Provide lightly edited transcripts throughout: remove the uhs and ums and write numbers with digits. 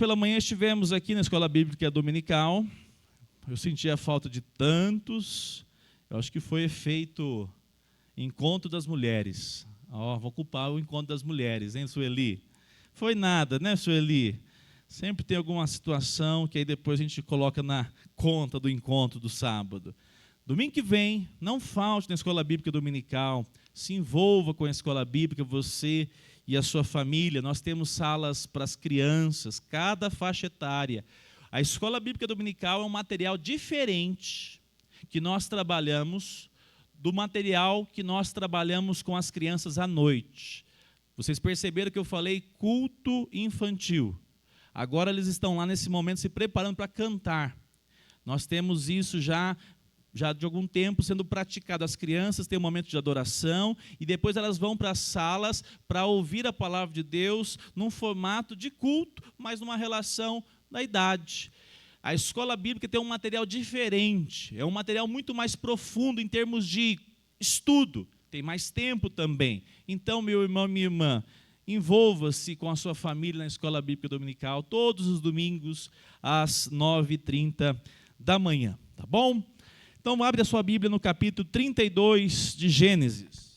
pela manhã estivemos aqui na Escola Bíblica Dominical. Eu senti a falta de tantos. Eu acho que foi efeito encontro das mulheres. Vou culpar o encontro das mulheres, hein, Sueli? Foi nada, né, Sueli? Sempre tem alguma situação que aí depois a gente coloca na conta do encontro do sábado. Domingo que vem, não falte na Escola Bíblica Dominical. Se envolva com a Escola Bíblica, você e a sua família. Nós temos salas para as crianças, cada faixa etária. A Escola Bíblica Dominical é um material diferente que nós trabalhamos do material que nós trabalhamos com as crianças à noite. Vocês perceberam que eu falei culto infantil. Agora eles estão lá nesse momento se preparando para cantar. Nós temos isso já de algum tempo sendo praticado. As crianças têm um momento de adoração e depois elas vão para as salas para ouvir a palavra de Deus num formato de culto, mas numa relação da idade. A escola bíblica tem um material diferente, é um material muito mais profundo em termos de estudo, tem mais tempo também. Então, meu irmão, minha irmã, envolva-se com a sua família na Escola Bíblica Dominical todos os domingos às 9h30 da manhã, tá bom? Então, abre a sua Bíblia no capítulo 32 de Gênesis.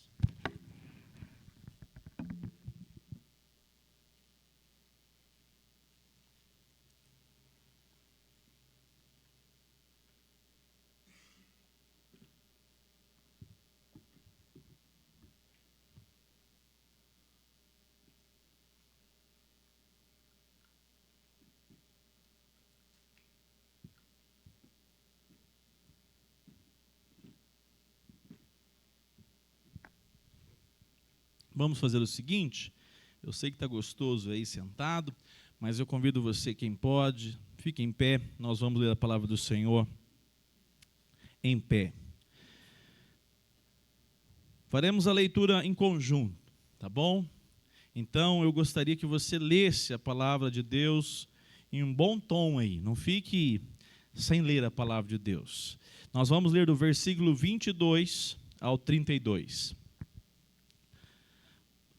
Vamos fazer o seguinte, eu sei que está gostoso aí sentado, mas eu convido você, quem pode, fique em pé, nós vamos ler a palavra do Senhor em pé. Faremos a leitura em conjunto, tá bom? Então eu gostaria que você lesse a palavra de Deus em um bom tom aí, não fique sem ler a palavra de Deus. Nós vamos ler do versículo 22 ao 32.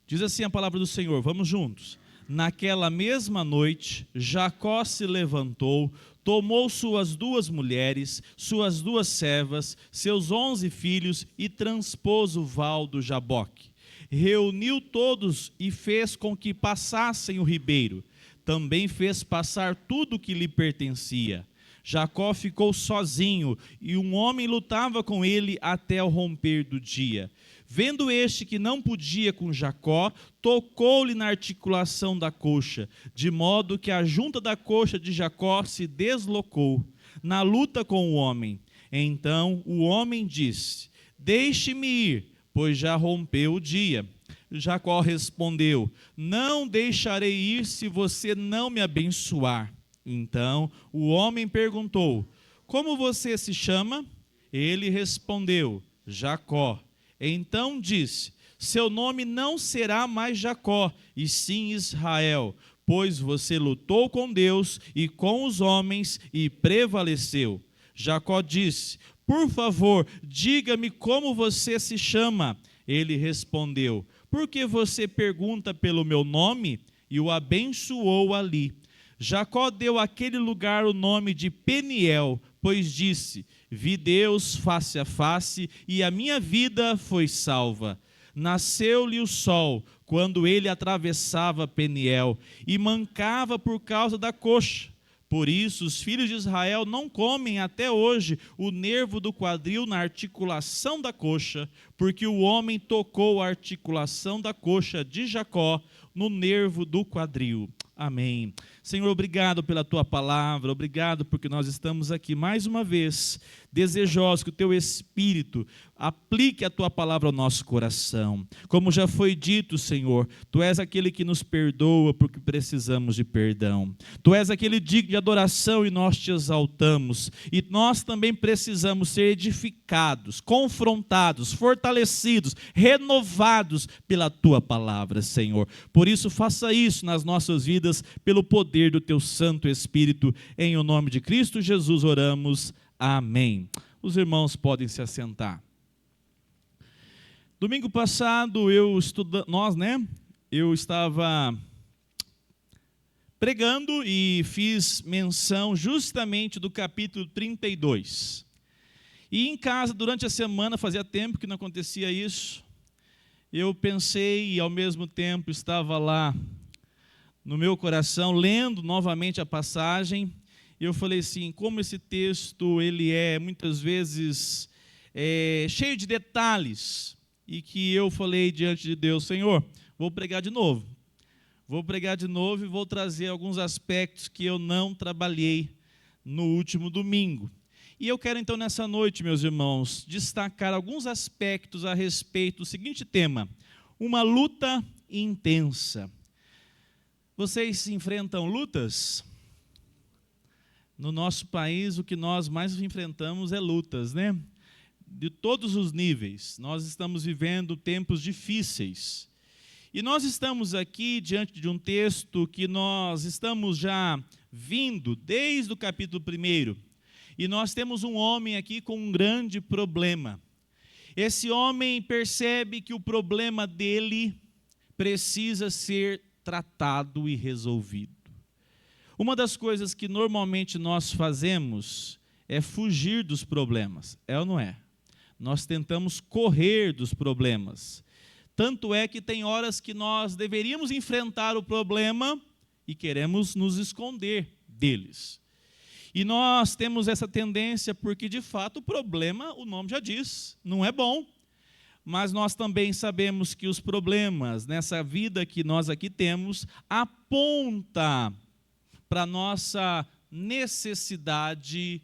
Diz assim a palavra do Senhor, vamos juntos. Naquela mesma noite, Jacó se levantou, tomou suas 2 mulheres, suas 2 servas, seus 11 filhos e transpôs o val do Jaboque. Reuniu todos e fez com que passassem o ribeiro. Também fez passar tudo o que lhe pertencia. Jacó ficou sozinho e um homem lutava com ele até o romper do dia. Vendo este que não podia com Jacó, tocou-lhe na articulação da coxa, de modo que a junta da coxa de Jacó se deslocou, na luta com o homem. Então o homem disse, deixe-me ir, pois já rompeu o dia. Jacó respondeu, não deixarei ir se você não me abençoar. Então o homem perguntou, como você se chama? Ele respondeu, Jacó. Então disse, seu nome não será mais Jacó, e sim Israel, pois você lutou com Deus e com os homens e prevaleceu. Jacó disse, por favor, diga-me como você se chama. Ele respondeu, por que você pergunta pelo meu nome? E o abençoou ali. Jacó deu àquele lugar o nome de Peniel, pois disse, vi Deus face a face e a minha vida foi salva. Nasceu-lhe o sol quando ele atravessava Peniel e mancava por causa da coxa. Por isso os filhos de Israel não comem até hoje o nervo do quadril na articulação da coxa, porque o homem tocou a articulação da coxa de Jacó no nervo do quadril. Amém. Senhor, obrigado pela tua palavra, obrigado porque nós estamos aqui mais uma vez, desejosos que o teu Espírito aplique a tua palavra ao nosso coração. Como já foi dito, Senhor, tu és aquele que nos perdoa porque precisamos de perdão. Tu és aquele digno de adoração e nós te exaltamos. E nós também precisamos ser edificados, confrontados, fortalecidos, renovados pela tua palavra, Senhor. Por isso, faça isso nas nossas vidas, pelo poder do teu Santo Espírito. Em o nome de Cristo Jesus oramos. Amém. Os irmãos podem se assentar. Domingo passado eu estava pregando e fiz menção justamente do capítulo 32. E em casa, durante a semana, fazia tempo que não acontecia isso, eu pensei e ao mesmo tempo estava lá no meu coração, lendo novamente a passagem, e eu falei assim, como esse texto ele é muitas vezes cheio de detalhes, e que eu falei diante de Deus, Senhor, vou pregar de novo e vou trazer alguns aspectos que eu não trabalhei no último domingo. E eu quero então nessa noite, meus irmãos, destacar alguns aspectos a respeito do seguinte tema, uma luta intensa. Vocês enfrentam lutas? No nosso país, o que nós mais enfrentamos é lutas, né? De todos os níveis. Nós estamos vivendo tempos difíceis. E nós estamos aqui diante de um texto que nós estamos já vindo desde o capítulo 1. E nós temos um homem aqui com um grande problema. Esse homem percebe que o problema dele precisa ser tratado e resolvido. Uma das coisas que normalmente nós fazemos é fugir dos problemas, é ou não é? Nós tentamos correr dos problemas. Tanto é que tem horas que nós deveríamos enfrentar o problema e queremos nos esconder deles. E nós temos essa tendência porque, de fato, o problema, o nome já diz, não é bom. Mas nós também sabemos que os problemas nessa vida que nós aqui temos aponta para a nossa necessidade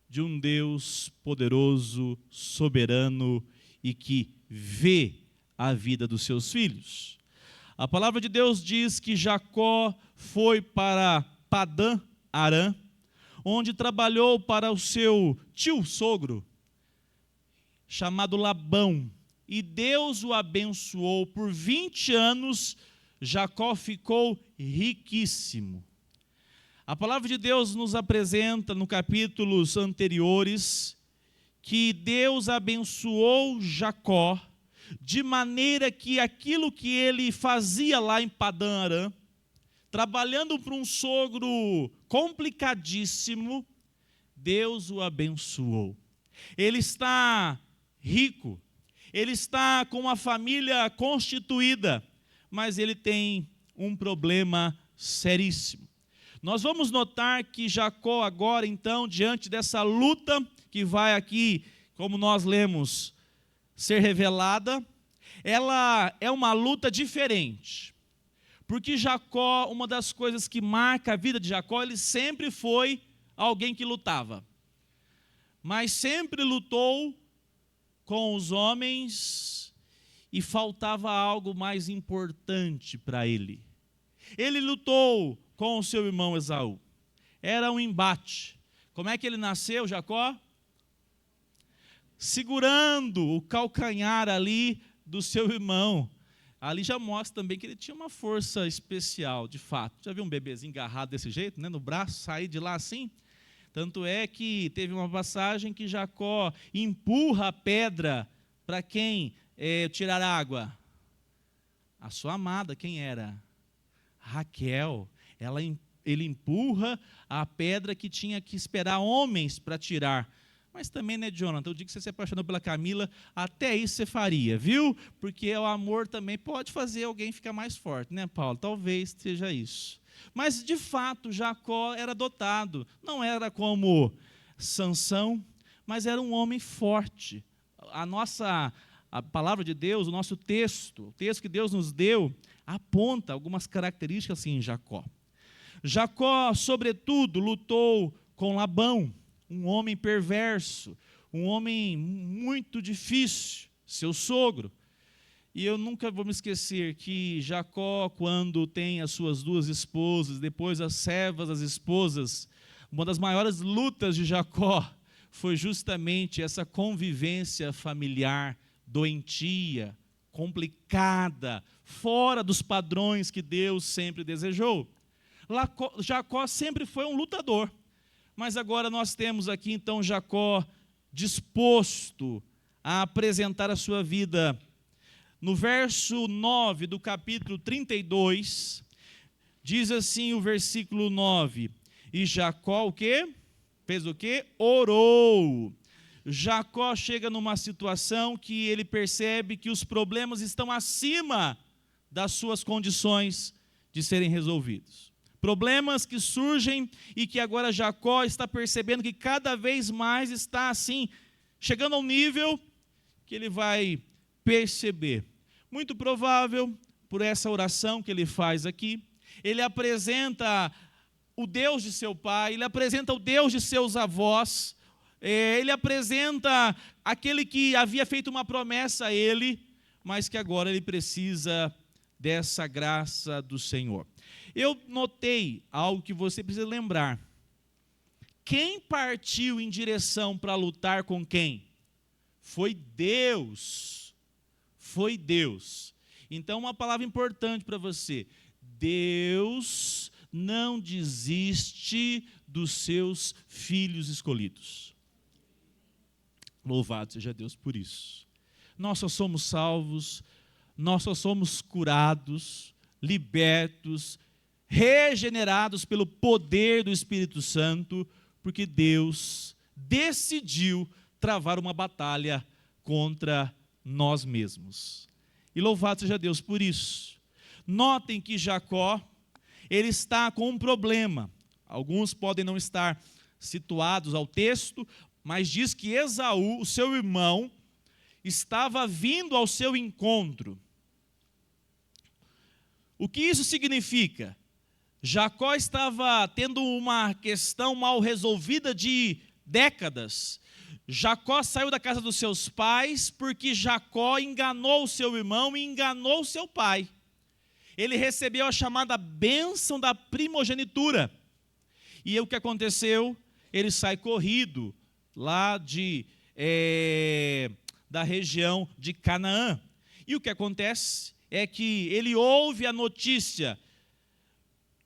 de um Deus poderoso, soberano e que vê a vida dos seus filhos. A palavra de Deus diz que Jacó foi para Padã Arã, onde trabalhou para o seu tio-sogro, chamado Labão, e Deus o abençoou por 20 anos, Jacó ficou riquíssimo. A palavra de Deus nos apresenta, no capítulos anteriores, que Deus abençoou Jacó, de maneira que aquilo que ele fazia lá em Padã Arã, trabalhando para um sogro complicadíssimo, Deus o abençoou. Ele está rico, ele está com uma família constituída, mas ele tem um problema seríssimo. Nós vamos notar que Jacó agora, então, diante dessa luta que vai aqui, como nós lemos, ser revelada, ela é uma luta diferente. Porque Jacó, uma das coisas que marca a vida de Jacó, ele sempre foi alguém que lutava. Mas sempre lutou com os homens e faltava algo mais importante para ele. Ele lutou com o seu irmão Esaú. Era um embate. Como é que ele nasceu, Jacó? Segurando o calcanhar ali do seu irmão. Ali já mostra também que ele tinha uma força especial, de fato. Já viu um bebezinho agarrado desse jeito, né, no braço, sair de lá assim? Tanto é que teve uma passagem que Jacó empurra a pedra para quem tirar água? A sua amada, quem era? Raquel. Ele empurra a pedra que tinha que esperar homens para tirar. Mas também, né, Jonathan, o dia que você se apaixonou pela Camila, até isso você faria, viu? Porque o amor também pode fazer alguém ficar mais forte, né, Paulo? Talvez seja isso. Mas, de fato, Jacó era dotado. Não era como Sansão, mas era um homem forte. A palavra de Deus, o nosso texto, o texto que Deus nos deu, aponta algumas características assim em Jacó. Jacó, sobretudo, lutou com Labão, um homem perverso, um homem muito difícil, seu sogro. E eu nunca vou me esquecer que Jacó, quando tem as suas duas esposas, depois as servas, as esposas, uma das maiores lutas de Jacó foi justamente essa convivência familiar doentia, complicada, fora dos padrões que Deus sempre desejou. Jacó sempre foi um lutador. Mas agora nós temos aqui então Jacó disposto a apresentar a sua vida. No verso 9 do capítulo 32, Diz assim o versículo 9, e Jacó o quê? Fez o quê? Orou. Jacó chega numa situação que ele percebe que os problemas estão acima das suas condições de serem resolvidos. Problemas que surgem e que agora Jacó está percebendo que cada vez mais está assim, chegando ao nível que ele vai perceber. Muito provável, por essa oração que ele faz aqui, ele apresenta o Deus de seu pai, ele apresenta o Deus de seus avós, ele apresenta aquele que havia feito uma promessa a ele, mas que agora ele precisa dessa graça do Senhor. Eu notei algo que você precisa lembrar. Quem partiu em direção para lutar com quem? Foi Deus. Foi Deus. Então, uma palavra importante para você. Deus não desiste dos seus filhos escolhidos. Louvado seja Deus por isso. Nós só somos salvos, nós só somos curados, libertos, regenerados pelo poder do Espírito Santo, porque Deus decidiu travar uma batalha contra nós mesmos. E louvado seja Deus por isso. Notem que Jacó, ele está com um problema. Alguns podem não estar situados ao texto, mas diz que Esaú, o seu irmão, estava vindo ao seu encontro. O que isso significa? Jacó estava tendo uma questão mal resolvida de décadas. Jacó saiu da casa dos seus pais porque Jacó enganou o seu irmão e enganou o seu pai. Ele recebeu a chamada bênção da primogenitura. E o que aconteceu? Ele sai corrido lá da região de Canaã. E o que acontece é que ele ouve a notícia: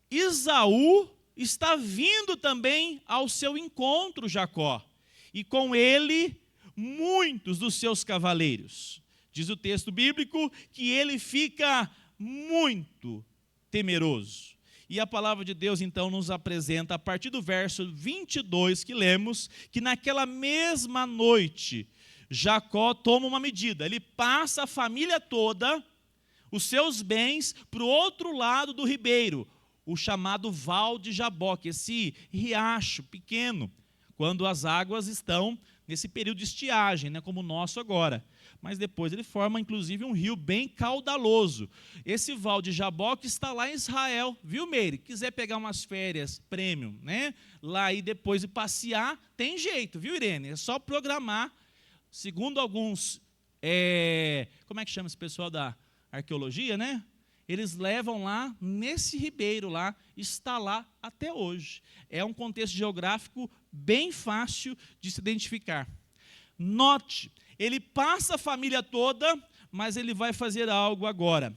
Esaú está vindo também ao seu encontro, Jacó, e com ele muitos dos seus cavaleiros. Diz o texto bíblico que ele fica muito temeroso. E a palavra de Deus então nos apresenta, a partir do verso 22 que lemos, que naquela mesma noite, Jacó toma uma medida. Ele passa a família toda, os seus bens, para o outro lado do ribeiro, o chamado Val de Jaboque, esse riacho pequeno, quando as águas estão nesse período de estiagem, né, como o nosso agora. Mas depois ele forma, inclusive, um rio bem caudaloso. Esse Val de Jaboque está lá em Israel, viu, Meire? Quiser pegar umas férias premium, né, lá e depois de passear, tem jeito, viu, Irene? É só programar. Segundo alguns, como é que chama esse pessoal da arqueologia, né? Eles levam lá, nesse ribeiro lá, está lá até hoje. É um contexto geográfico bem fácil de se identificar. Note, ele passa a família toda, mas ele vai fazer algo agora.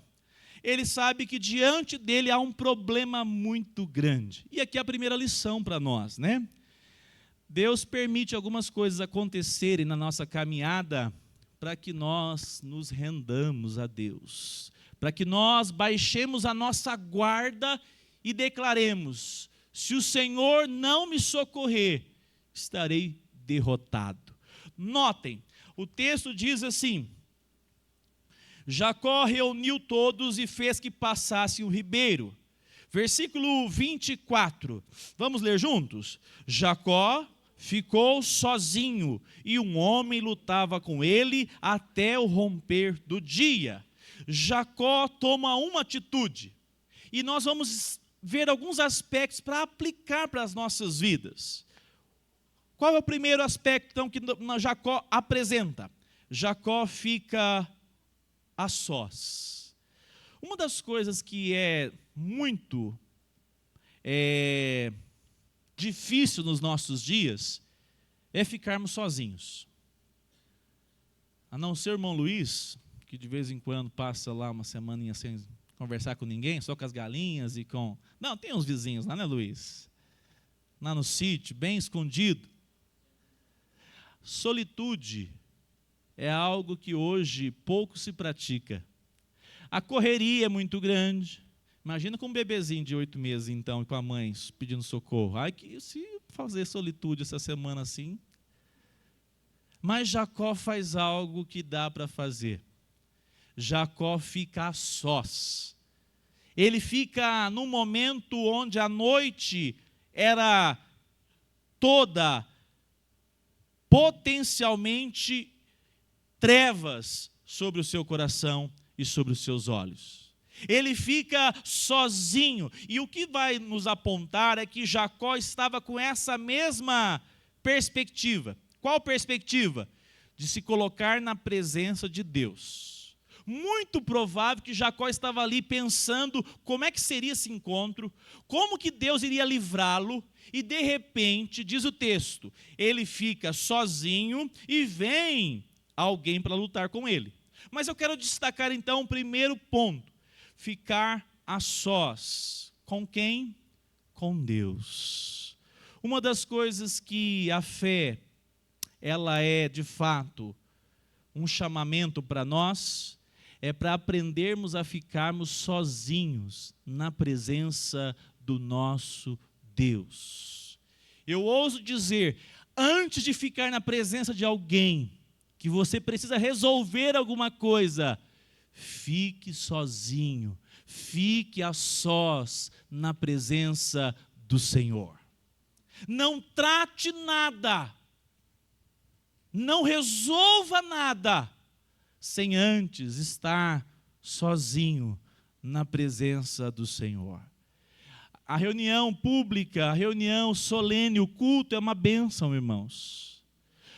Ele sabe que diante dele há um problema muito grande. E aqui é a primeira lição para nós, né? Deus permite algumas coisas acontecerem na nossa caminhada para que nós nos rendamos a Deus, para que nós baixemos a nossa guarda e declaremos: se o Senhor não me socorrer, estarei derrotado. Notem, o texto diz assim: Jacó reuniu todos e fez que passassem o ribeiro. Versículo 24, vamos ler juntos? Jacó ficou sozinho e um homem lutava com ele até o romper do dia. Jacó toma uma atitude, e nós vamos ver alguns aspectos para aplicar para as nossas vidas. Qual é o primeiro aspecto então, que Jacó apresenta? Jacó fica a sós. Uma das coisas que é muito difícil nos nossos dias é ficarmos sozinhos. A não ser o irmão Luiz, que de vez em quando passa lá uma semaninha sem conversar com ninguém, só com as galinhas e com... Não, tem uns vizinhos lá, né, Luiz? Lá no sítio, bem escondido. Solitude é algo que hoje pouco se pratica. A correria é muito grande. Imagina com um bebezinho de 8 meses, então, e com a mãe pedindo socorro. Ai, que se fazer solitude essa semana assim. Mas Jacó faz algo que dá para fazer. Jacó fica a sós. Ele fica num momento onde a noite era toda potencialmente trevas sobre o seu coração e sobre os seus olhos. Ele fica sozinho. E o que vai nos apontar é que Jacó estava com essa mesma perspectiva. Qual perspectiva? De se colocar na presença de Deus. Muito provável que Jacó estava ali pensando como é que seria esse encontro, como que Deus iria livrá-lo, e de repente, diz o texto, ele fica sozinho e vem alguém para lutar com ele. Mas eu quero destacar então o primeiro ponto, ficar a sós. Com quem? Com Deus. Uma das coisas que a fé, ela é de fato um chamamento para nós, é para aprendermos a ficarmos sozinhos na presença do nosso Deus. Eu ouso dizer, antes de ficar na presença de alguém, que você precisa resolver alguma coisa, fique sozinho, fique a sós na presença do Senhor. Não trate nada, não resolva nada, sem antes estar sozinho na presença do Senhor. A reunião pública, a reunião solene, o culto é uma bênção, irmãos.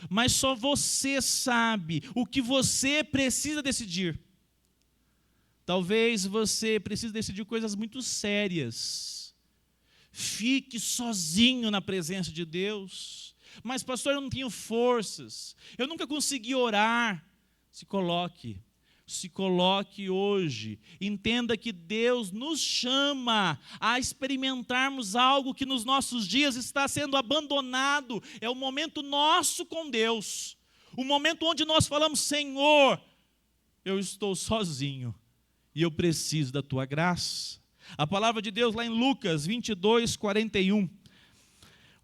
Mas só você sabe o que você precisa decidir. Talvez você precise decidir coisas muito sérias. Fique sozinho na presença de Deus. Mas pastor, eu não tenho forças, eu nunca consegui orar. Se coloque hoje. Entenda que Deus nos chama a experimentarmos algo que nos nossos dias está sendo abandonado. É o momento nosso com Deus. O momento onde nós falamos, Senhor, eu estou sozinho e eu preciso da tua graça. A palavra de Deus lá em Lucas 22, 41.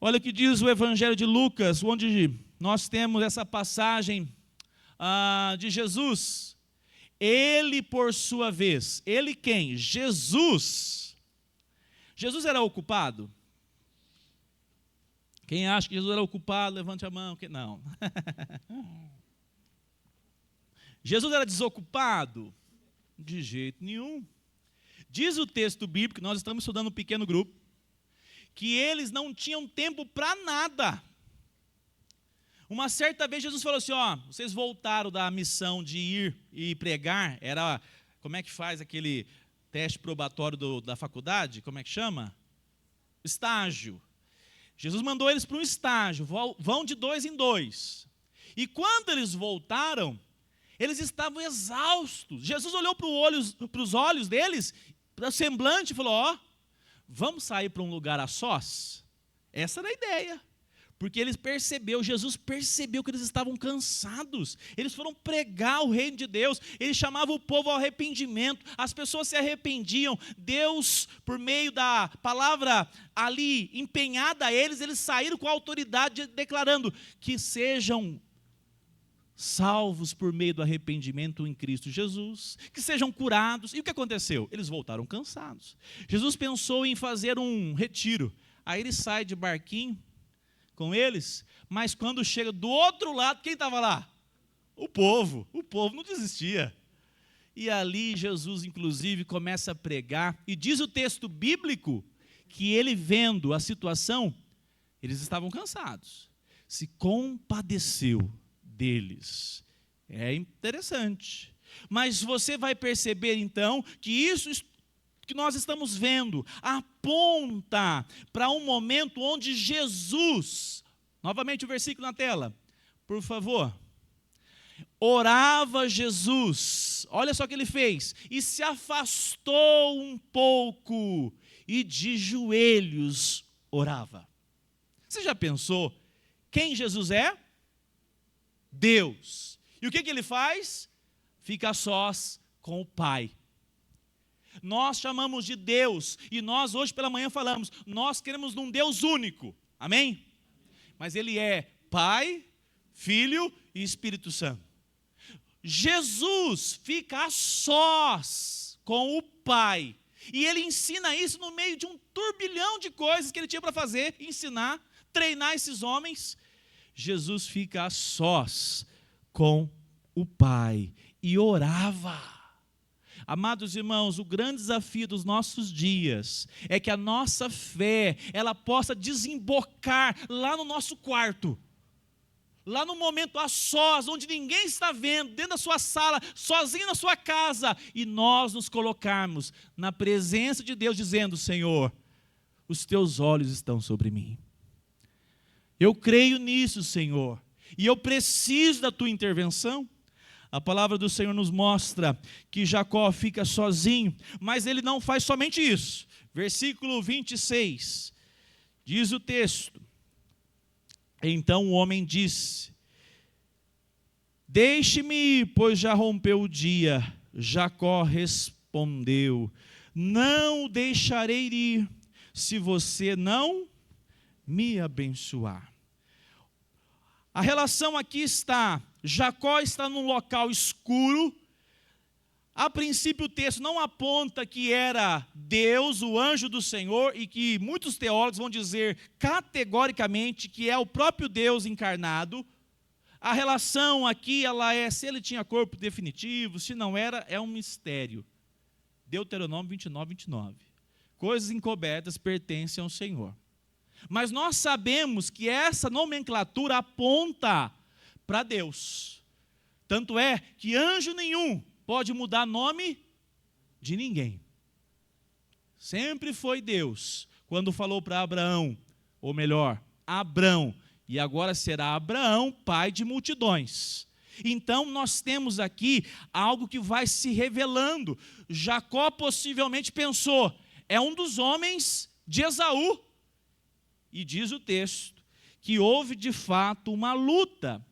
Olha o que diz o Evangelho de Lucas, onde nós temos essa passagem de Jesus. Ele, por sua vez, ele quem? Jesus. Jesus era ocupado? Quem acha que Jesus era ocupado, levante a mão. Não. Jesus era desocupado? De jeito nenhum. Diz o texto bíblico, nós estamos estudando um pequeno grupo, que eles não tinham tempo para nada. Uma certa vez Jesus falou assim, vocês voltaram da missão de ir e pregar, era, como é que faz aquele teste probatório da faculdade, como é que chama? Estágio. Jesus mandou eles para um estágio, vão de 2 em 2. E quando eles voltaram, eles estavam exaustos. Jesus olhou para os olhos deles, para o semblante e falou, vamos sair para um lugar a sós? Essa era a ideia. Porque Jesus percebeu que eles estavam cansados. Eles foram pregar o reino de Deus. Ele chamava o povo ao arrependimento. As pessoas se arrependiam. Deus, por meio da palavra ali empenhada a eles, eles saíram com a autoridade declarando que sejam salvos por meio do arrependimento em Cristo Jesus, que sejam curados. E o que aconteceu? Eles voltaram cansados. Jesus pensou em fazer um retiro. Aí ele sai de barquinho com eles, mas quando chega do outro lado, quem estava lá? O povo não desistia. E ali Jesus, inclusive, começa a pregar, e diz o texto bíblico, que ele vendo a situação, eles estavam cansados, se compadeceu deles. É interessante. Mas você vai perceber então, que isso que nós estamos vendo aponta para um momento onde Jesus, novamente o versículo na tela, por favor, orava Jesus, olha só o que ele fez, e se afastou um pouco, e de joelhos orava. Você já pensou quem Jesus é? Deus. E o que ele faz? Fica a sós com o Pai. nós chamamos de Deus, e nós hoje pela manhã falamos, nós queremos um Deus único, amém? Mas Ele é Pai, Filho e Espírito Santo. Jesus fica a sós com o Pai, e Ele ensina isso no meio de um turbilhão de coisas que Ele tinha para fazer, ensinar, treinar esses homens. Jesus fica a sós com o Pai e orava. Amados irmãos, o grande desafio dos nossos dias é que a nossa fé, ela possa desembocar lá no nosso quarto, lá no momento a sós, onde ninguém está vendo, dentro da sua sala, sozinho na sua casa, e nós nos colocarmos na presença de Deus, dizendo: Senhor, os teus olhos estão sobre mim. Eu creio nisso, Senhor, e eu preciso da tua intervenção. A palavra do Senhor nos mostra que Jacó fica sozinho, mas ele não faz somente isso. Versículo 26, diz o texto: então o homem disse: deixe-me ir, pois já rompeu o dia. Jacó respondeu: não o deixarei ir, se você não me abençoar. A relação aqui está, Jacó está num local escuro. A princípio o texto não aponta que era Deus, o anjo do Senhor, e que muitos teólogos vão dizer categoricamente que é o próprio Deus encarnado. A relação aqui, ela é, se ele tinha corpo definitivo, se não era, é um mistério. Deuteronômio 29, 29. Coisas encobertas pertencem ao Senhor. Mas nós sabemos que essa nomenclatura aponta para Deus. Tanto é que anjo nenhum pode mudar nome de ninguém. Sempre foi Deus. Quando falou para Abraão, ou melhor, Abrão, e agora será Abraão, pai de multidões. Então nós temos aqui algo que vai se revelando. Jacó possivelmente pensou: é um dos homens de Esaú. E diz o texto que houve de fato uma luta.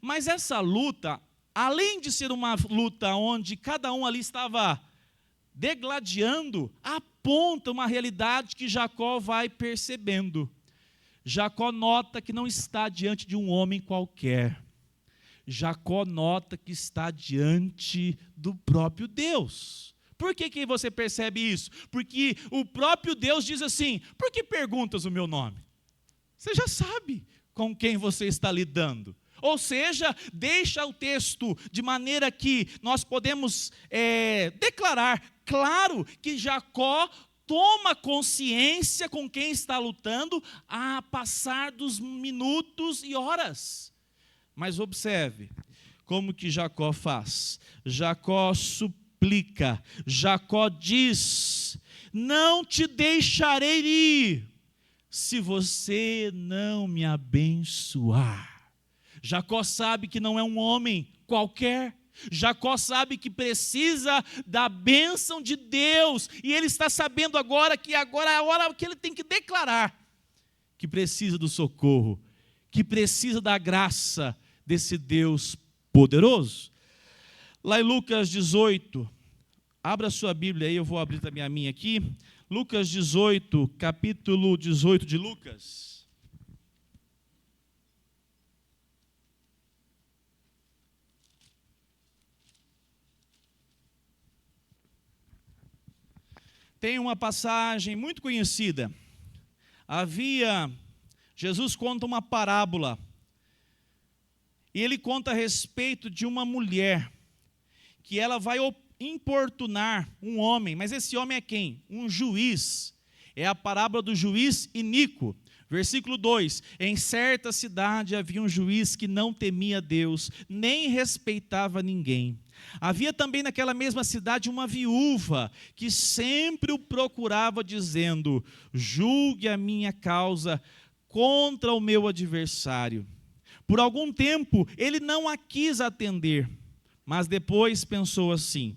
Mas essa luta, além de ser uma luta onde cada um ali estava degladiando, aponta uma realidade que Jacó vai percebendo. Jacó nota que não está diante de um homem qualquer. Jacó nota que está diante do próprio Deus. Por que você percebe isso? Porque o próprio Deus diz assim: por que perguntas o meu nome? Você já sabe com quem você está lidando. Ou seja, deixa o texto de maneira que nós podemos declarar claro que Jacó toma consciência com quem está lutando a passar dos minutos e horas. Mas observe como que Jacó faz. Jacó suplica, Jacó diz: não te deixarei ir, se você não me abençoar. Jacó sabe que não é um homem qualquer. Jacó sabe que precisa da bênção de Deus. E ele está sabendo agora é a hora que ele tem que declarar que precisa do socorro, que precisa da graça desse Deus poderoso. Lá em Lucas 18, abra sua Bíblia aí, eu vou abrir também a minha aqui. Lucas 18, capítulo 18 de Lucas. Tem uma passagem muito conhecida. Jesus conta uma parábola. E ele conta a respeito de uma mulher, que ela vai importunar um homem. Mas esse homem é quem? Um juiz. É a parábola do juiz iníquo. Versículo 2: em certa cidade havia um juiz que não temia Deus, nem respeitava ninguém. Havia também naquela mesma cidade uma viúva, que sempre o procurava, dizendo: julgue a minha causa contra o meu adversário. Por algum tempo ele não a quis atender, mas depois pensou assim: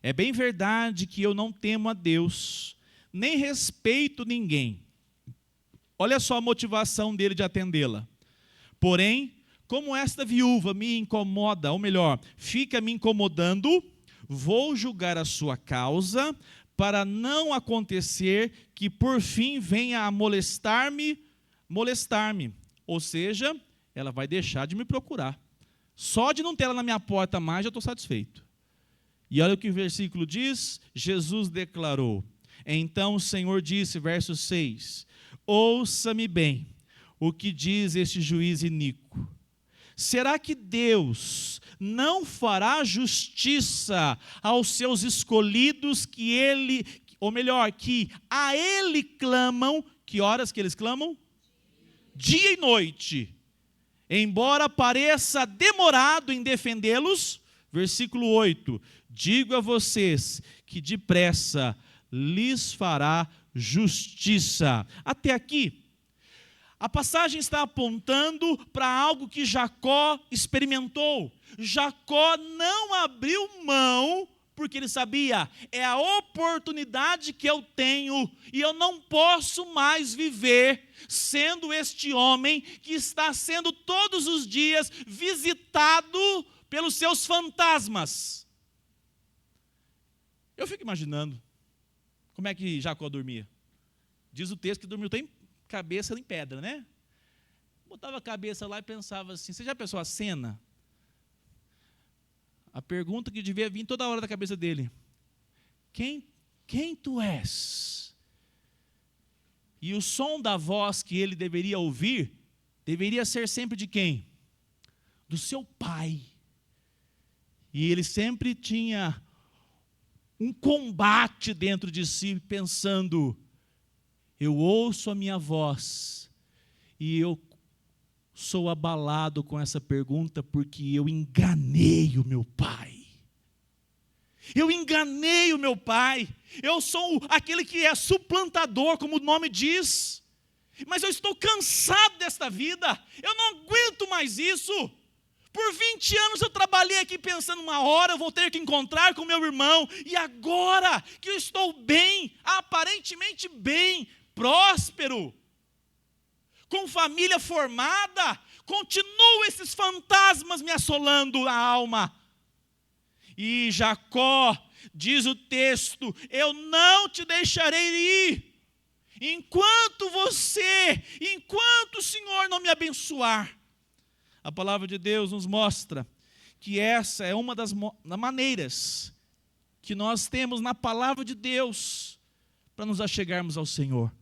é bem verdade que eu não temo a Deus, nem respeito ninguém. Olha só a motivação dele de atendê-la. Porém, como esta viúva me incomoda, ou melhor, fica me incomodando, vou julgar a sua causa, para não acontecer que por fim venha a molestar-me. Ou seja, ela vai deixar de me procurar. Só de não ter ela na minha porta mais, já estou satisfeito. E olha o que o versículo diz, Jesus declarou. Então o Senhor disse, verso 6, ouça-me bem o que diz este juiz iníquo. Será que Deus não fará justiça aos seus escolhidos que a Ele clamam? Que horas que eles clamam? Dia e noite. Embora pareça demorado em defendê-los, versículo 8, digo a vocês que depressa lhes fará justiça. Até aqui, a passagem está apontando para algo que Jacó experimentou. Jacó não abriu mão, porque ele sabia, é a oportunidade que eu tenho, e eu não posso mais viver sendo este homem que está sendo todos os dias visitado pelos seus fantasmas. Eu fico imaginando como é que Jacó dormia. Diz o texto que dormiu até cabeça em pedra, né? Botava a cabeça lá e pensava assim, você já pensou a cena? A pergunta que devia vir toda hora da cabeça dele. Quem tu és? E o som da voz que ele deveria ouvir, deveria ser sempre de quem? Do seu pai. E ele sempre tinha um combate dentro de si, pensando, eu ouço a minha voz, e eu sou abalado com essa pergunta, porque eu enganei o meu pai. Eu enganei o meu pai. Eu sou aquele que é suplantador, como o nome diz. Mas eu estou cansado desta vida. Eu não aguento mais isso. Por 20 anos eu trabalhei aqui pensando, uma hora eu vou ter que encontrar com meu irmão. E agora que eu estou bem, aparentemente bem, próspero, com família formada, continuam esses fantasmas me assolando a alma. E Jacó, diz o texto, eu não te deixarei ir, enquanto o Senhor não me abençoar. A palavra de Deus nos mostra que essa é uma das maneiras que nós temos na palavra de Deus para nos achegarmos ao Senhor.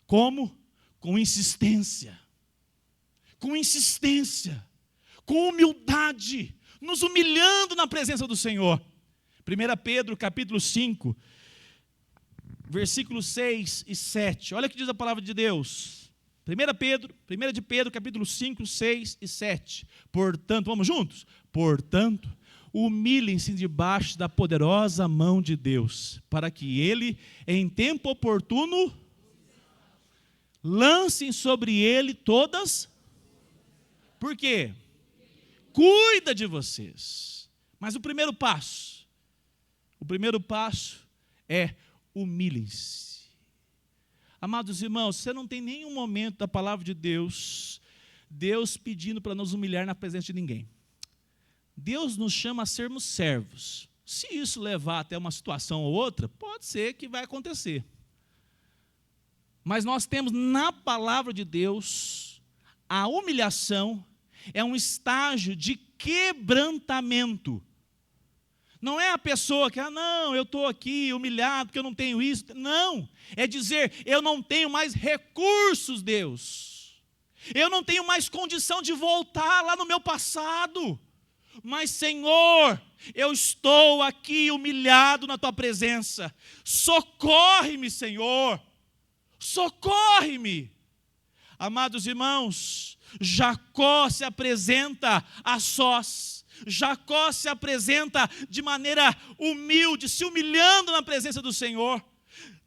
Como? Com insistência, com humildade, nos humilhando na presença do Senhor. 1 Pedro capítulo 5, versículos 6 e 7, olha o que diz a palavra de Deus. 1 de Pedro capítulo 5, 6 e 7, portanto, vamos juntos? Portanto, humilhem-se debaixo da poderosa mão de Deus, para que Ele, em tempo oportuno, lancem sobre ele todas. Por quê? Cuida de vocês. Mas o primeiro passo é humilhem-se. Amados irmãos, você não tem nenhum momento da palavra de Deus pedindo para nos humilhar na presença de ninguém. Deus nos chama a sermos servos. Se isso levar até uma situação ou outra, pode ser que vai acontecer. Mas nós temos na palavra de Deus, a humilhação é um estágio de quebrantamento. Não é a pessoa que, não, eu estou aqui humilhado porque eu não tenho isso. Não, é dizer, eu não tenho mais recursos, Deus. Eu não tenho mais condição de voltar lá no meu passado. Mas, Senhor, eu estou aqui humilhado na Tua presença. Socorre-me, Senhor. Socorre-me. Amados irmãos, Jacó se apresenta a sós. Jacó se apresenta de maneira humilde, se humilhando na presença do Senhor.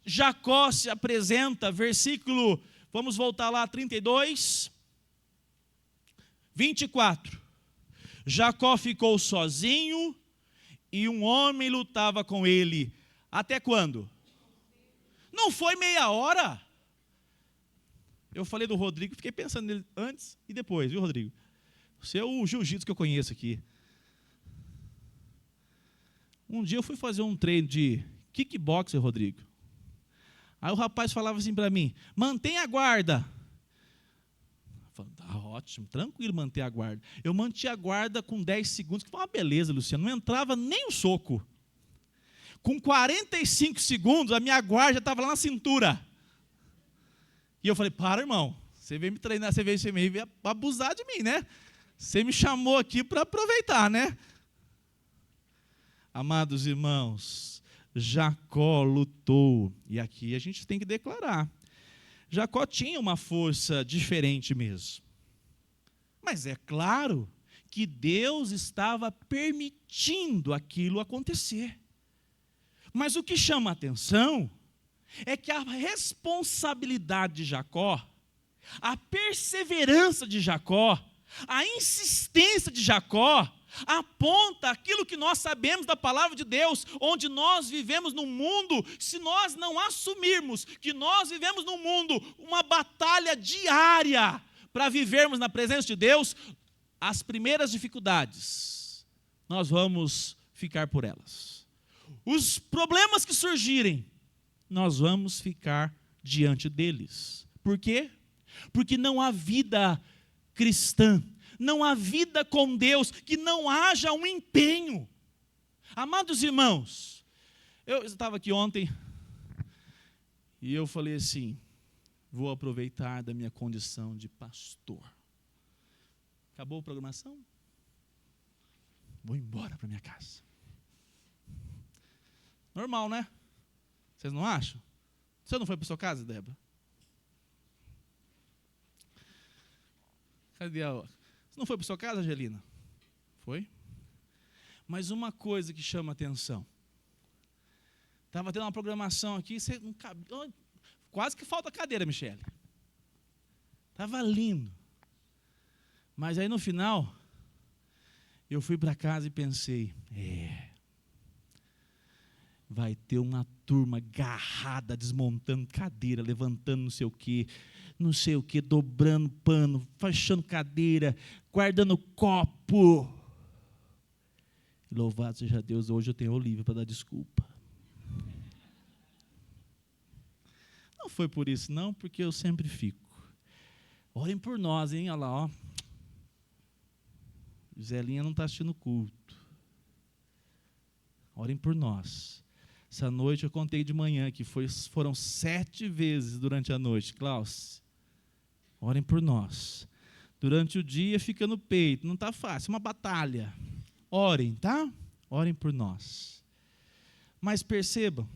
Jacó se apresenta, versículo, vamos voltar lá, 32, 24. Jacó ficou sozinho e um homem lutava com ele. Até quando? Não foi meia hora. Eu falei do Rodrigo, fiquei pensando nele antes e depois, viu, Rodrigo? Você é o jiu-jitsu que eu conheço aqui. Um dia eu fui fazer um treino de kickboxer, Rodrigo. Aí o rapaz falava assim para mim, mantenha a guarda. Eu falei, tá ótimo, tranquilo manter a guarda. Eu mantinha a guarda com 10 segundos, que foi uma beleza, Luciano, não entrava nem um soco. Com 45 segundos, a minha guarda já estava lá na cintura. E eu falei, para, irmão, você veio me treinar, você veio abusar de mim, né? Você me chamou aqui para aproveitar, né? Amados irmãos, Jacó lutou, e aqui a gente tem que declarar, Jacó tinha uma força diferente mesmo, mas é claro que Deus estava permitindo aquilo acontecer, mas o que chama a atenção é que a responsabilidade de Jacó, a perseverança de Jacó, a insistência de Jacó, aponta aquilo que nós sabemos da palavra de Deus, onde nós vivemos num mundo, se nós não assumirmos que nós vivemos num mundo, uma batalha diária para vivermos na presença de Deus, as primeiras dificuldades, nós vamos ficar por elas. Os problemas que surgirem, nós vamos ficar diante deles. Por quê? Porque não há vida cristã, não há vida com Deus, que não haja um empenho. Amados irmãos, eu estava aqui ontem, e eu falei assim, vou aproveitar da minha condição de pastor. Acabou a programação? Vou embora para minha casa. Normal, né? Vocês não acham? Você não foi para sua casa, Débora? Cadê a... Você não foi para sua casa, Angelina? Foi? Mas uma coisa que chama atenção. Estava tendo uma programação aqui, você não cabe... quase que falta cadeira, Michele. Estava lindo. Mas aí no final, eu fui para casa e pensei, vai ter uma turma agarrada, desmontando cadeira, levantando não sei o que, dobrando pano, fechando cadeira, guardando copo. Louvado seja Deus, hoje eu tenho Olívia para dar desculpa. Não foi por isso não, porque eu sempre fico. Orem por nós, hein, olha lá, ó. Zelinha não está assistindo o culto. Orem por nós. Essa noite eu contei de manhã que foram 7 vezes durante a noite. Klaus, orem por nós. Durante o dia fica no peito, não está fácil, é uma batalha. Orem, tá? Orem por nós. Mas percebam,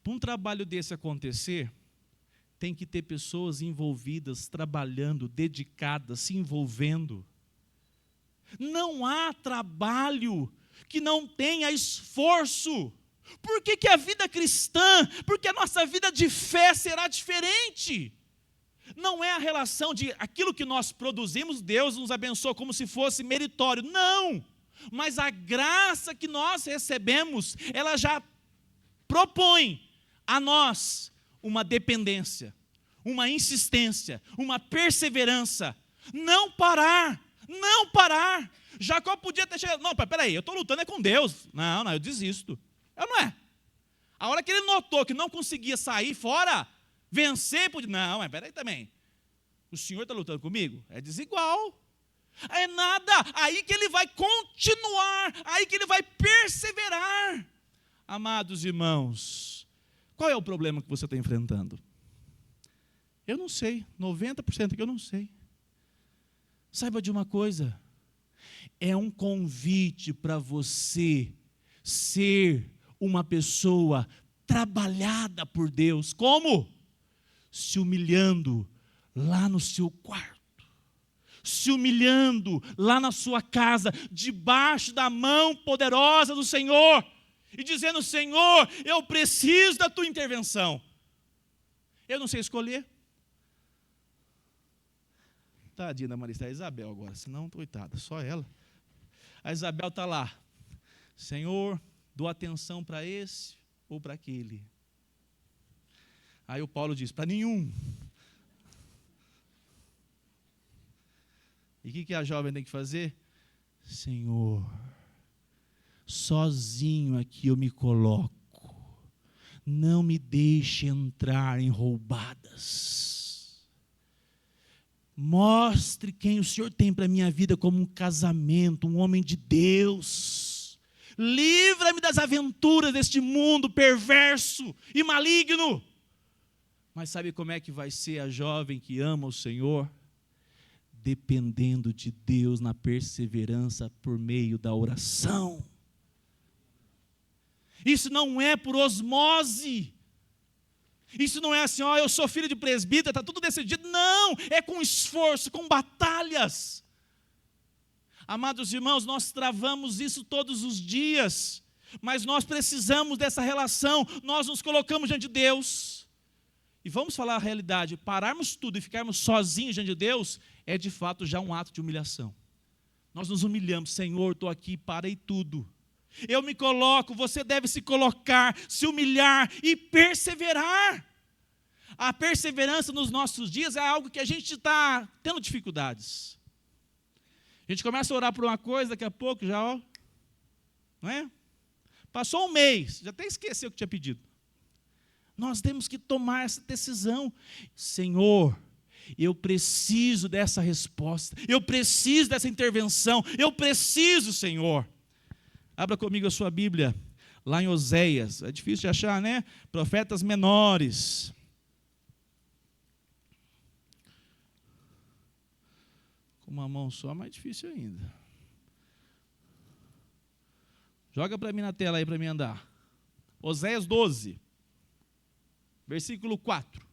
para um trabalho desse acontecer, tem que ter pessoas envolvidas, trabalhando, dedicadas, se envolvendo. Não há trabalho que não tenha esforço. Por que a vida cristã, porque a nossa vida de fé será diferente? Não é a relação de aquilo que nós produzimos, Deus nos abençoa como se fosse meritório. Não! Mas a graça que nós recebemos, ela já propõe a nós uma dependência, uma insistência, uma perseverança. Não parar, não parar. Jacó podia ter chegado, não, peraí, eu estou lutando com Deus. Não, eu desisto. Não é? A hora que ele notou que não conseguia sair fora, vencer, não, mas peraí também. O senhor está lutando comigo? É desigual. É nada. Aí que ele vai continuar, aí que ele vai perseverar. Amados irmãos, qual é o problema que você está enfrentando? Eu não sei, 90% que eu não sei. Saiba de uma coisa, é um convite para você ser uma pessoa trabalhada por Deus. Como? Se humilhando lá no seu quarto, se humilhando lá na sua casa, debaixo da mão poderosa do Senhor, e dizendo, Senhor, eu preciso da tua intervenção. Eu não sei escolher. Tadinha da Marista, é a Isabel agora, senão, coitada, só ela. A Isabel está lá, Senhor, dou atenção para esse ou para aquele. Aí o Paulo diz, para nenhum. E o que a jovem tem que fazer? Senhor, sozinho aqui eu me coloco. Não me deixe entrar em roubadas. Mostre quem o Senhor tem para a minha vida como um casamento, um homem de Deus. Livra-me das aventuras deste mundo perverso e maligno. Mas sabe como é que vai ser a jovem que ama o Senhor? Dependendo de Deus na perseverança por meio da oração. Isso não é por osmose. Isso não é assim, ó, eu sou filho de presbítero, está tudo decidido. Não, é com esforço, com batalhas. Amados irmãos, nós travamos isso todos os dias, mas nós precisamos dessa relação, nós nos colocamos diante de Deus. E vamos falar a realidade, pararmos tudo e ficarmos sozinhos diante de Deus, é de fato já um ato de humilhação. Nós nos humilhamos, Senhor, estou aqui, parei tudo. Eu me coloco, você deve se colocar, se humilhar e perseverar. A perseverança nos nossos dias é algo que a gente está tendo dificuldades. A gente começa a orar por uma coisa, daqui a pouco já, ó, não é? Passou um mês, já até esqueceu o que tinha pedido. Nós temos que tomar essa decisão. Senhor, eu preciso dessa resposta, eu preciso dessa intervenção, eu preciso, Senhor. Abra comigo a sua Bíblia, lá em Oséias. É difícil de achar, né? Profetas menores. Com uma mão só, mais difícil ainda. Joga para mim na tela aí, para mim andar. Oséias 12, versículo 4.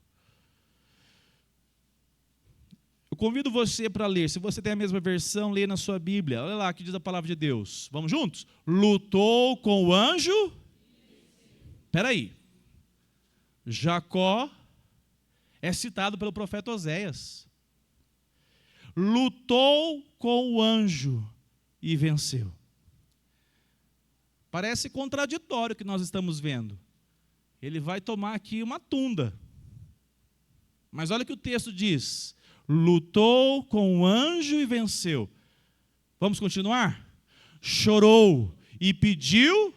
Eu convido você para ler, se você tem a mesma versão, lê na sua Bíblia. Olha lá o que diz a palavra de Deus. Vamos juntos? Lutou com o anjo. Espera aí. Jacó é citado pelo profeta Oséias. Lutou com o anjo e venceu. Parece contraditório o que nós estamos vendo. Ele vai tomar aqui uma tunda. Mas olha o que o texto diz. Lutou com o anjo e venceu. Vamos continuar? Chorou e pediu.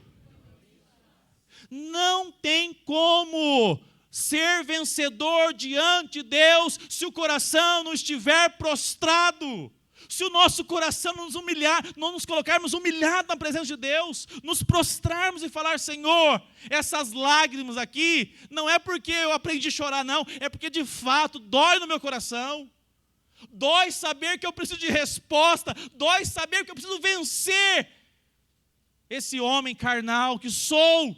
Não tem como ser vencedor diante de Deus se o coração não estiver prostrado. Se o nosso coração não nos humilhar, não nos colocarmos humilhados na presença de Deus, nos prostrarmos e falar, Senhor, essas lágrimas aqui, não é porque eu aprendi a chorar, não, é porque de fato dói no meu coração. Dói saber que eu preciso de resposta, dói saber que eu preciso vencer esse homem carnal que sou.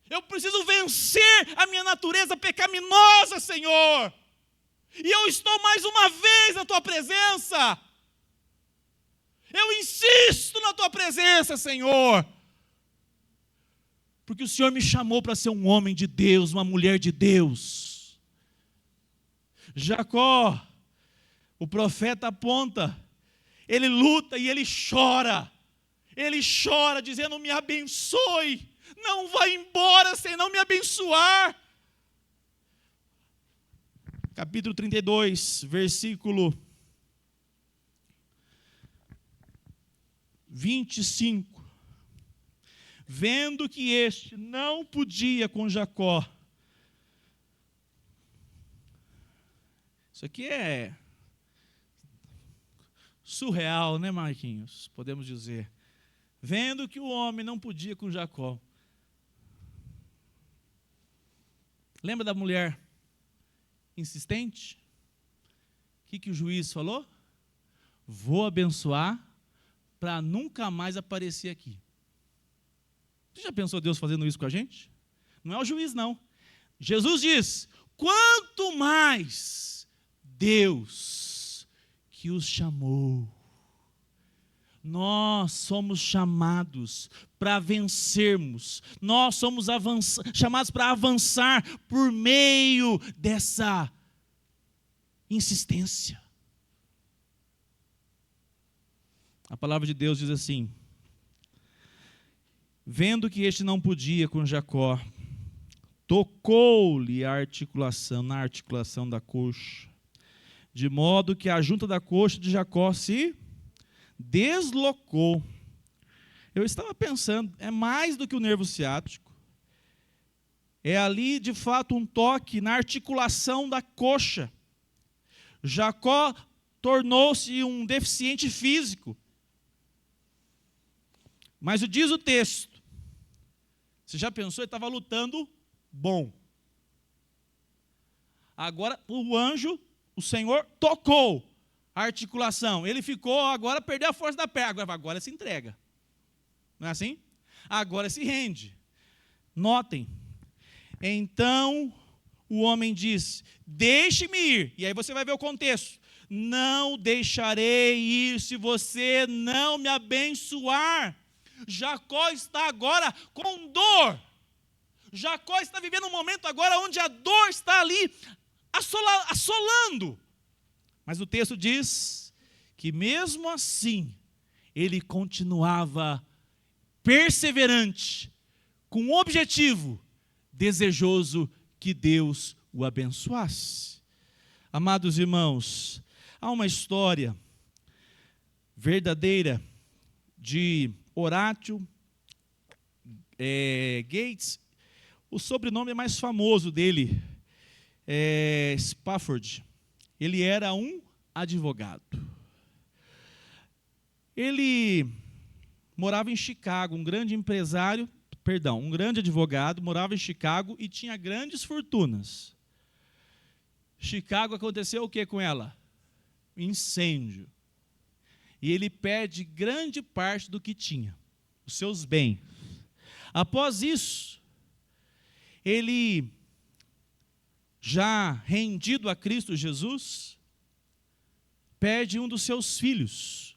Eu preciso vencer a minha natureza pecaminosa, Senhor. E eu estou mais uma vez na Tua presença. Eu insisto na Tua presença, Senhor. Porque o Senhor me chamou para ser um homem de Deus, uma mulher de Deus. Jacó, o profeta aponta, ele luta e ele chora. Ele chora dizendo, me abençoe. Não vá embora sem não me abençoar. Capítulo 32, versículo 25. Vendo que este não podia com Jacó. Isso aqui é surreal, né, Marquinhos? Podemos dizer. Vendo que o homem não podia com Jacó. Lembra da mulher insistente? O que o juiz falou? Vou abençoar para nunca mais aparecer aqui. Você já pensou Deus fazendo isso com a gente? Não é o juiz, não. Jesus diz, quanto mais Deus que os chamou. Nós somos chamados para vencermos. Nós somos chamados para avançar por meio dessa insistência. A palavra de Deus diz assim, vendo que este não podia com Jacó, tocou-lhe na articulação da coxa, de modo que a junta da coxa de Jacó se deslocou. Eu estava pensando, é mais do que o nervo ciático. É ali, de fato, um toque na articulação da coxa. Jacó tornou-se um deficiente físico. Mas diz o texto, você já pensou, ele estava lutando bom. Agora o anjo, o Senhor, tocou a articulação. Ele ficou, agora perdeu a força da perna. Agora se entrega. Não é assim? Agora se rende. Notem. Então o homem diz, deixe-me ir. E aí você vai ver o contexto. Não deixarei ir se você não me abençoar. Jacó está agora com dor. Jacó está vivendo um momento agora onde a dor está ali assolando. Mas o texto diz que mesmo assim, ele continuava perseverante, com um objetivo, desejoso que Deus o abençoasse. Amados irmãos, há uma história verdadeira de Horatio Gates. O sobrenome mais famoso dele é Spafford. Ele era um advogado. Ele morava em Chicago, um grande advogado, morava em Chicago e tinha grandes fortunas. Chicago aconteceu o que com ela? Incêndio. E ele perde grande parte do que tinha, os seus bens. Após isso, ele, já rendido a Cristo Jesus, perde um dos seus filhos,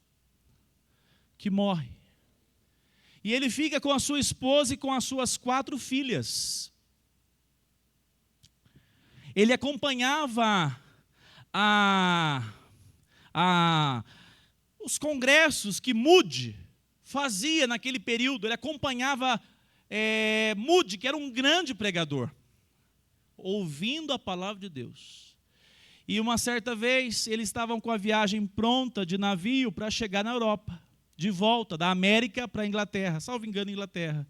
que morre. E ele fica com a sua esposa e com as suas 4 filhas. Ele acompanhava os congressos que Moody fazia naquele período. Ele acompanhava Moody, que era um grande pregador, ouvindo a palavra de Deus. E uma certa vez, eles estavam com a viagem pronta de navio para chegar na Europa, de volta da América para a Inglaterra, salvo engano, Inglaterra.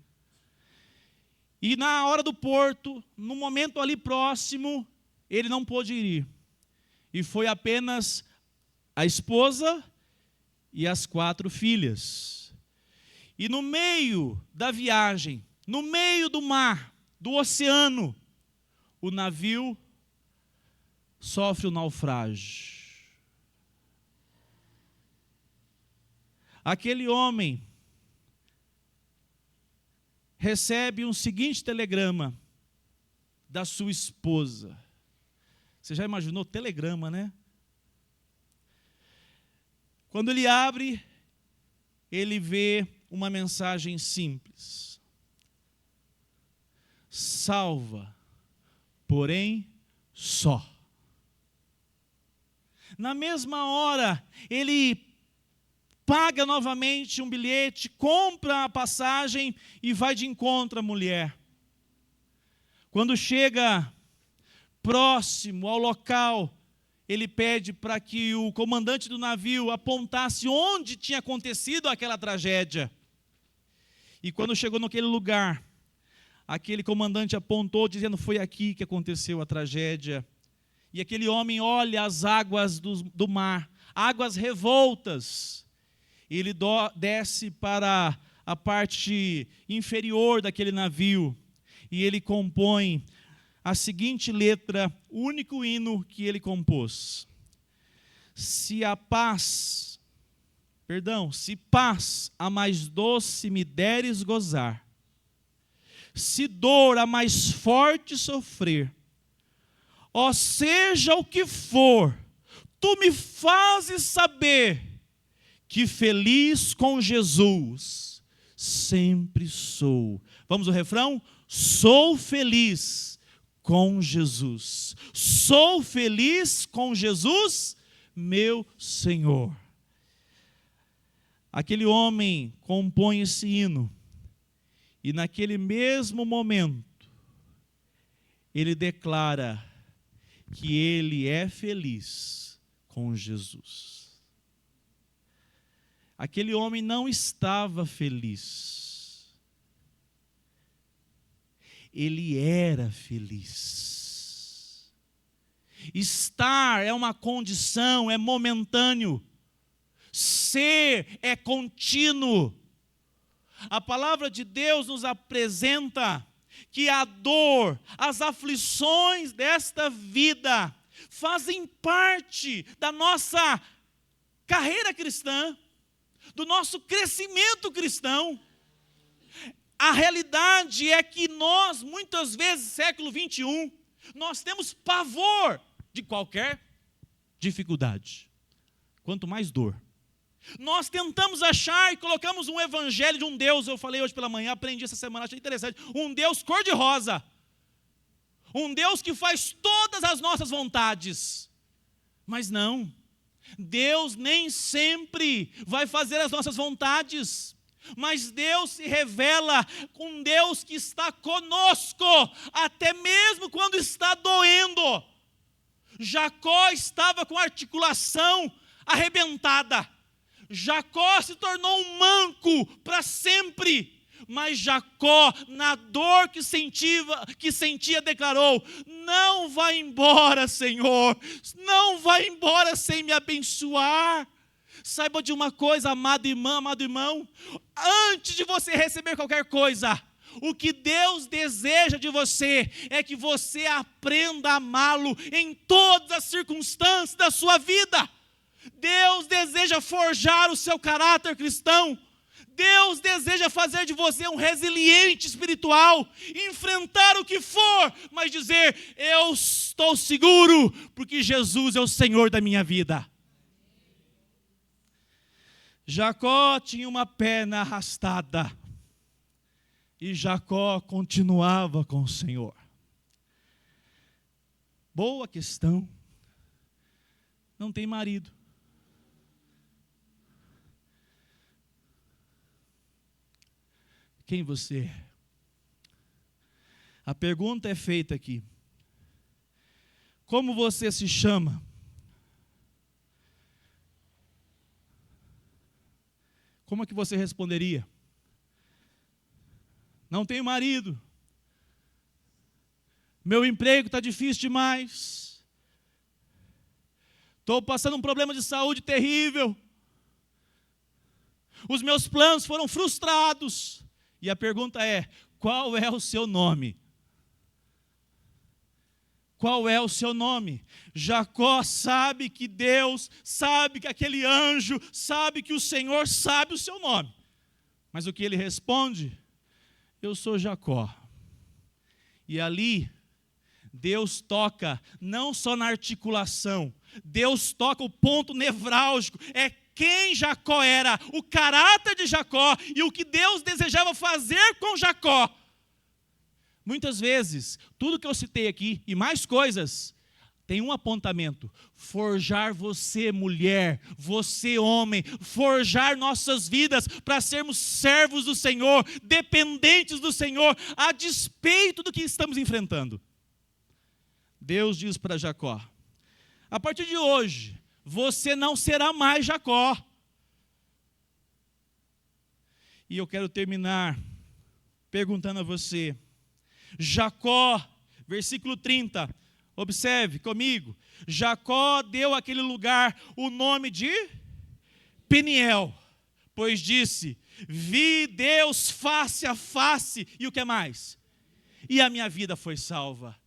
E na hora do porto, no momento ali próximo, ele não pôde ir. E foi apenas a esposa e as 4 filhas. E no meio da viagem, no meio do mar, do oceano, o navio sofre um naufrágio. Aquele homem recebe um seguinte telegrama da sua esposa. Você já imaginou telegrama, né? Quando ele abre, ele vê uma mensagem simples: salva, porém só. Na mesma hora, ele paga novamente um bilhete, compra a passagem e vai de encontro à mulher. Quando chega próximo ao local, ele pede para que o comandante do navio apontasse onde tinha acontecido aquela tragédia. E quando chegou naquele lugar, aquele comandante apontou, dizendo: foi aqui que aconteceu a tragédia. E aquele homem olha as águas do mar, águas revoltas. Ele desce para a parte inferior daquele navio e ele compõe a seguinte letra, o único hino que ele compôs: se paz a mais doce me deres gozar, se dor a mais forte sofrer, ó seja o que for, tu me fazes saber que feliz com Jesus sempre sou. Vamos ao refrão? Sou feliz com Jesus. Sou feliz com Jesus, meu Senhor. Aquele homem compõe esse hino, e naquele mesmo momento, ele declara que ele é feliz com Jesus. aquele homem não estava feliz. Ele era feliz. Estar é uma condição, é momentâneo. Ser é contínuo. A palavra de Deus nos apresenta que a dor, as aflições desta vida fazem parte da nossa carreira cristã, do nosso crescimento cristão. A realidade é que nós, muitas vezes, século 21, nós temos pavor de qualquer dificuldade, quanto mais dor. Nós tentamos achar e colocamos um evangelho de um Deus, eu falei hoje pela manhã, aprendi essa semana, achei interessante, um Deus cor-de-rosa, um Deus que faz todas as nossas vontades, mas não, Deus nem sempre vai fazer as nossas vontades, mas Deus se revela com um Deus que está conosco, até mesmo quando está doendo. Jacó estava com a articulação arrebentada, Jacó se tornou um manco para sempre, mas Jacó, na dor que sentia, declarou: não vai embora, Senhor, não vai embora sem me abençoar. Saiba de uma coisa, amado irmão, antes de você receber qualquer coisa, o que Deus deseja de você é que você aprenda a amá-lo em todas as circunstâncias da sua vida. Deus deseja forjar o seu caráter cristão. Deus deseja fazer de você um resiliente espiritual, enfrentar o que for, mas dizer: eu estou seguro, porque Jesus é o Senhor da minha vida. Jacó tinha uma perna arrastada, e Jacó continuava com o Senhor. Boa questão. Não tem marido. Quem você é? A pergunta é feita aqui. Como você se chama? Como é que você responderia? Não tenho marido. Meu emprego está difícil demais. Estou passando um problema de saúde terrível. Os meus planos foram frustrados. E a pergunta é: qual é o seu nome? Qual é o seu nome? Jacó sabe que Deus, sabe que aquele anjo, sabe que o Senhor sabe o seu nome. Mas o que ele responde? Eu sou Jacó. E ali, Deus toca não só na articulação, Deus toca o ponto nevrálgico, é quem Jacó era, o caráter de Jacó e o que Deus desejava fazer com Jacó. Muitas vezes, tudo que eu citei aqui e mais coisas, tem um apontamento: forjar você, mulher, você, homem, forjar nossas vidas para sermos servos do Senhor, dependentes do Senhor, a despeito do que estamos enfrentando. Deus diz para Jacó: a partir de hoje, você não será mais Jacó. E eu quero terminar perguntando a você, Jacó, versículo 30, observe comigo, Jacó deu àquele lugar o nome de Peniel, pois disse: vi Deus face a face, e o que mais? E a minha vida foi salva.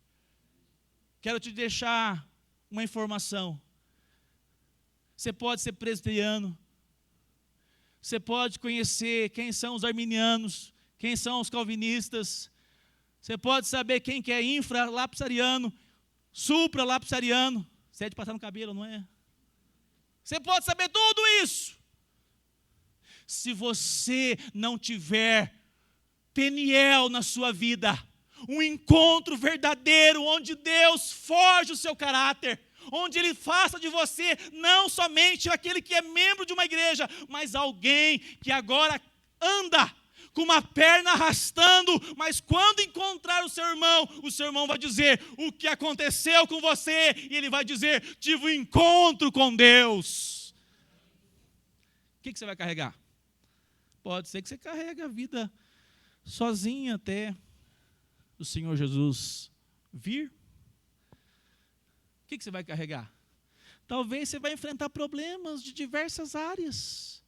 Quero te deixar uma informação. Você pode ser presbiteriano, você pode conhecer quem são os arminianos, quem são os calvinistas, você pode saber quem que é infralapsariano, supralapsariano, você é de passar no cabelo, não é? Você pode saber tudo isso. Se você não tiver Peniel na sua vida, um encontro verdadeiro, onde Deus forja o seu caráter, onde Ele faça de você não somente aquele que é membro de uma igreja, mas alguém que agora anda com uma perna arrastando, mas quando encontrar o seu irmão vai dizer: o que aconteceu com você? E ele vai dizer: tive um encontro com Deus. que você vai carregar? Pode ser que você carregue a vida sozinha até o Senhor Jesus vir. O que você vai carregar? Talvez você vai enfrentar problemas de diversas áreas.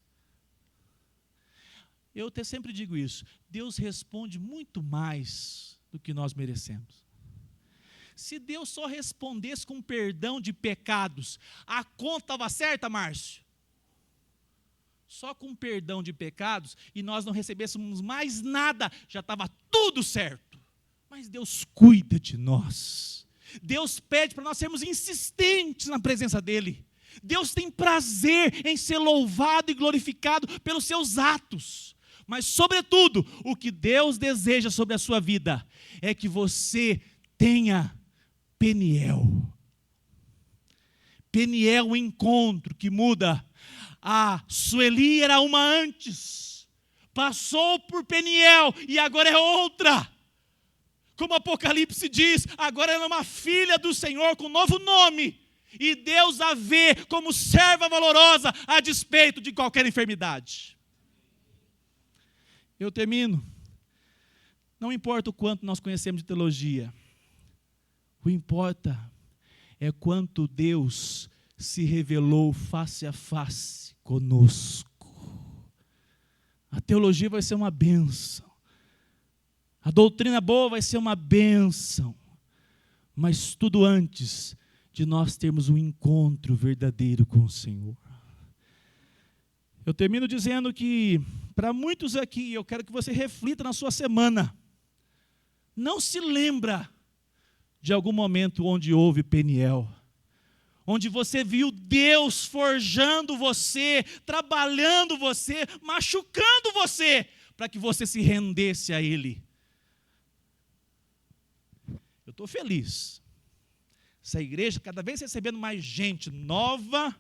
Eu até sempre digo isso. Deus responde muito mais do que nós merecemos. Se Deus só respondesse com perdão de pecados, a conta estava certa, Márcio? Só com perdão de pecados e nós não recebêssemos mais nada, já estava tudo certo. Mas Deus cuida de nós. Deus pede para nós sermos insistentes na presença dEle. Deus tem prazer em ser louvado e glorificado pelos seus atos. Mas, sobretudo, o que Deus deseja sobre a sua vida é que você tenha Peniel. Peniel, o encontro que muda. A Sueli era uma antes, passou por Peniel e agora é outra. Como Apocalipse diz, agora ela é uma filha do Senhor com novo nome. E Deus a vê como serva valorosa a despeito de qualquer enfermidade. Eu termino. Não importa o quanto nós conhecemos de teologia. O que importa é quanto Deus se revelou face a face conosco. A teologia vai ser uma bênção. A doutrina boa vai ser uma bênção. Mas tudo antes de nós termos um encontro verdadeiro com o Senhor. Eu termino dizendo que, para muitos aqui, eu quero que você reflita na sua semana. Não se lembra de algum momento onde houve Peniel, onde você viu Deus forjando você, trabalhando você, machucando você, para que você se rendesse a Ele. Eu estou feliz. Essa igreja, cada vez recebendo mais gente nova.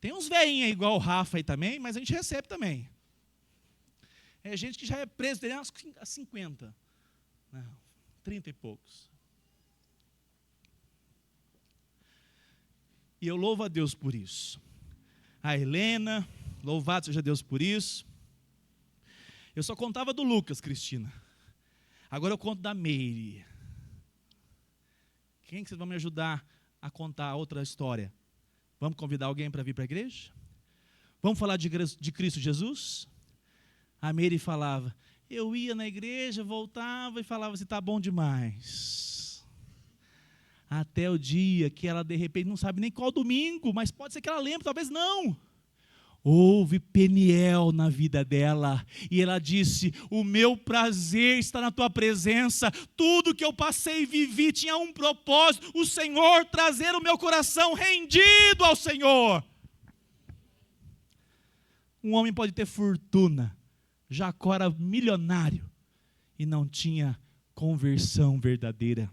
Tem uns velhinhos aí, igual o Rafa aí também, mas a gente recebe também. É gente que já é preso desde há 50. Não, 30 e poucos. E eu louvo a Deus por isso. A Helena, louvado seja Deus por isso. Eu só contava do Lucas, Cristina. Agora eu conto da Meire. Quem que vocês vão me ajudar a contar outra história? Vamos convidar alguém para vir para a igreja? Vamos falar de Cristo Jesus? A Meire falava, eu ia na igreja, voltava e falava assim, está bom demais. Até o dia que ela de repente não sabe nem qual domingo, mas pode ser que ela lembre, talvez não. Houve Peniel na vida dela, e ela disse, o meu prazer está na tua presença, tudo que eu passei e vivi tinha um propósito, o Senhor trazer o meu coração rendido ao Senhor. Um homem pode ter fortuna, Jacó era milionário, e não tinha conversão verdadeira.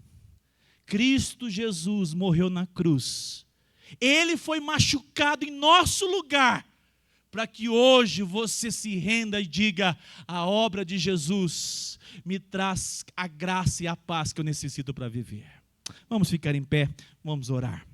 Cristo Jesus morreu na cruz, Ele foi machucado em nosso lugar, para que hoje você se renda e diga, a obra de Jesus me traz a graça e a paz que eu necessito para viver. Vamos ficar em pé, vamos orar.